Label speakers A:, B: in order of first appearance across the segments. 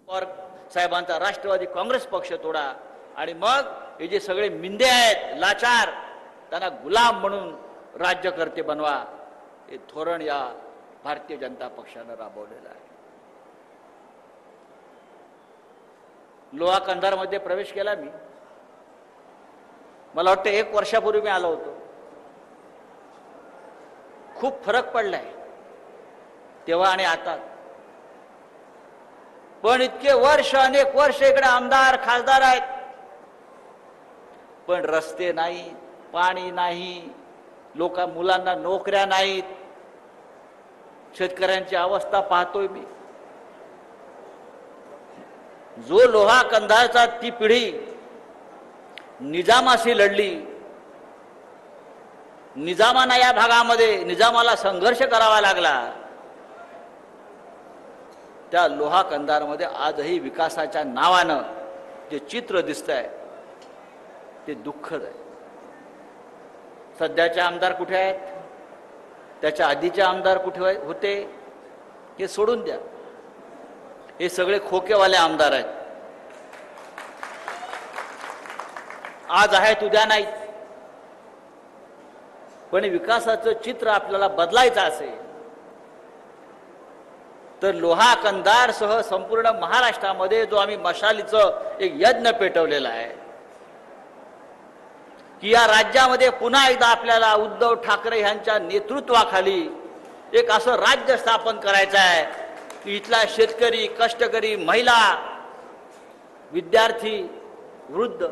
A: पवार साहेबांचा राष्ट्रवादी काँग्रेस पक्ष तोडा आणि मग हे जे सगळे मिंदे आहेत लाचार त्यांना गुलाम म्हणून राज्यकर्ते बनवा, हे धोरण या भारतीय जनता पक्षानं राबवलेलं आहे. लोहा कंधारमध्ये प्रवेश केला मी. मला वाटतं 1 वर्षापूर्वी मी आलो होतो. खूप फरक पडलाय तेव्हा आणि आता. पण इतके वर्ष, अनेक वर्ष इकडे आमदार खासदार आहेत, पण रस्ते नाही, पाणी नाही, मुलांना नोकऱ्या नाहीत. शेतकऱ्यांची अवस्था पाहतोय मी. जो लोहा कंधारचा ती पिढी निजामाशी लढली, निजामाना या भागामध्ये निजामाला संघर्ष करावा लागला, त्या लोहा कंधारमध्ये आजही विकासाच्या नावानं जे चित्र दिसतंय ते दुःखद आहे. सध्याचे आमदार कुठे आहेत, त्याच्या आधीचे आमदार कुठे होते हे सोडून द्या. हे सगळे खोकेवाले आमदार आहेत. आज आहेत उद्या नाहीत. पण विकासाचं चित्र आपल्याला बदलायचं असेल तर लोहा कंधार सह संपूर्ण महाराष्ट्रामध्ये जो आम्ही मशालीचं एक यज्ञ पेटवलेला आहे की या राज्यामध्ये पुन्हा एकदा आपल्याला उद्धव ठाकरे यांच्या नेतृत्वाखाली एक असं राज्य स्थापन करायचं आहे की इथला शेतकरी, कष्टकरी, महिला, विद्यार्थी, वृद्ध,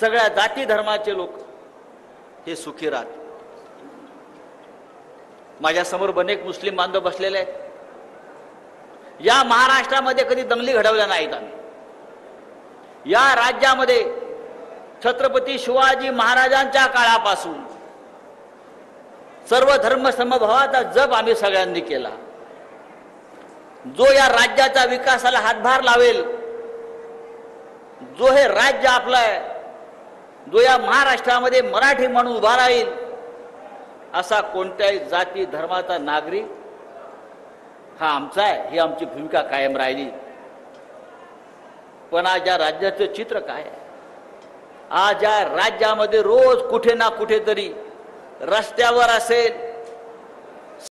A: सगळ्या जाती धर्माचे लोक हे सुखी राहतील. माझ्या समोर अनेक मुस्लिम बांधव बसलेले आहेत. या महाराष्ट्रामध्ये कधी दंगली घडवल्या नाहीत आम्ही. या राज्यामध्ये छत्रपती शिवाजी महाराजांच्या काळापासून सर्व धर्म समभावाचा जप आम्ही सगळ्यांनी केला. जो या राज्याच्या विकासाला हातभार लावेल, जो हे राज्य आपलं आहे, जो या महाराष्ट्रामध्ये मराठी म्हणून उभा राहील, असा कोणत्याही जाती धर्माचा नागरिक हा आमचा आहे, ही आमची भूमिका कायम राहिली. पण आज या राज्याचं चित्र काय आहे? आज या राज्यामध्ये रोज कुठे ना कुठेतरी रस्त्यावर असेल,